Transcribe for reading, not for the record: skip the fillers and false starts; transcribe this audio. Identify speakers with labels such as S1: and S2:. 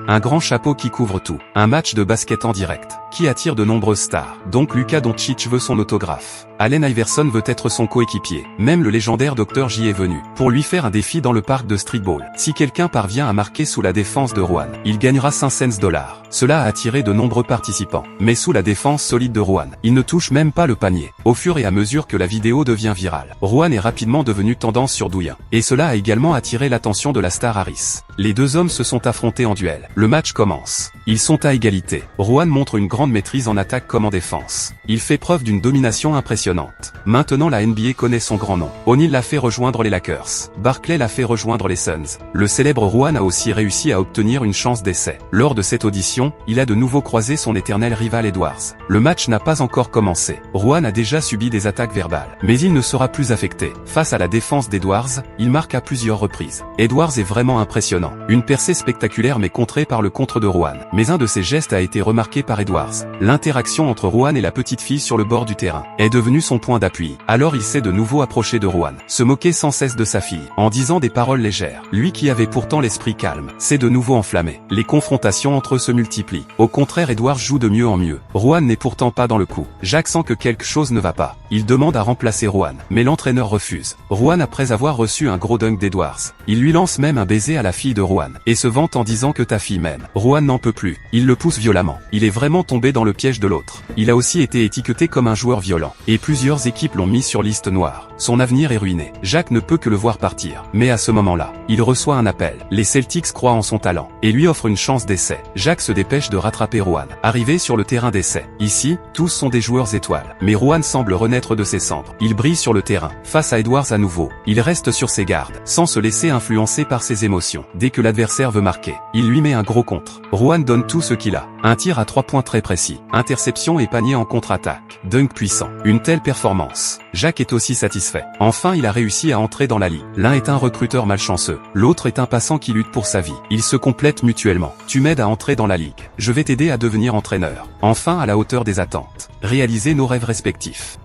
S1: un grand chapeau qui couvre tout, un match de basket en direct, qui attire de nombreuses stars. Donc Luka Doncic veut son autographe. Allen Iverson veut être son coéquipier. Même le légendaire Dr J est venu, pour lui faire un défi dans le parc de streetball. Si quelqu'un parvient à marquer sous la défense de Rohan, il gagnera 500 $. Cela a attiré de nombreux participants. Mais sous la défense solide de Rohan, il ne touche même pas le panier. Au fur et à mesure que la vidéo devient virale, Rohan est rapidement devenu tendance sur Douyin. Et cela a également attiré l'attention de la star Harris. Les deux hommes se sont affrontés en duel. Le match commence. Ils sont à égalité. Rohan montre une grande maîtrise en attaque comme en défense. Il fait preuve d'une domination impressionnante. Maintenant la NBA connaît son grand nom. O'Neal l'a fait rejoindre les Lakers. Barkley l'a fait rejoindre les Suns. Le célèbre Rohan a aussi réussi à obtenir une chance d'essai. Lors de cette audition, il a de nouveau croisé son éternel rival Edwards. Le match n'a pas encore commencé. Rohan a déjà subi des attaques verbales. Mais il ne sera plus affecté. Face à la défense d'Edwards, il marque à plusieurs reprises. Edwards est vraiment impressionnant. Une percée spectaculaire mais contrée par le contre de Rohan. Mais un de ses gestes a été remarqué par Edwards. L'interaction entre Rohan et la petite fille sur le bord du terrain est devenue son point d'appui. Alors il s'est de nouveau approché de Rohan, se moquer sans cesse de sa fille, en disant des paroles légères. Lui qui avait pourtant l'esprit calme, s'est de nouveau enflammé. Les confrontations entre eux se multiplient. Au contraire, Edwards joue de mieux en mieux. Rohan n'est pourtant pas dans le coup. Jack sent que quelque chose ne va pas. Il demande à remplacer Rohan, mais l'entraîneur refuse. Rohan, après avoir reçu un gros dunk d'Edwards, il lui lance même un baiser à la fille de Rohan, et se vante en disant que ta fille m'aime. Rohan n'en peut plus. Il le pousse violemment. Il est vraiment tombé dans le piège de l'autre. Il a aussi été étiqueté comme un joueur violent, et plusieurs équipes l'ont mis sur liste noire. Son avenir est ruiné. Jack ne peut que le voir partir. Mais à ce moment-là, il reçoit un appel. Les Celtics croient en son talent, et lui offrent une chance d'essai. Jack se dépêche de rattraper Rohan. Arrivé sur le terrain d'essai. Ici, tous sont des joueurs étoiles. Mais Rohan semble renaître de ses cendres. Il brille sur le terrain. Face à Edwards à nouveau. Il reste sur ses gardes, sans se laisser influencer par ses émotions. Dès que l'adversaire veut marquer, il lui met un gros contre. Rohan donne tout ce qu'il a. Un tir à 3 points très précis. Interception et panier en contre-attaque. Dunk puissant. Une telle performance. Jack est aussi satisfait. Enfin, il a réussi à entrer dans la ligue. L'un est un recruteur malchanceux. L'autre est un passant qui lutte pour sa vie. Ils se complètent mutuellement. Tu m'aides à entrer dans la ligue. Je vais t'aider à devenir entraîneur. Enfin, à la hauteur des attentes. Réaliser nos rêves respectifs.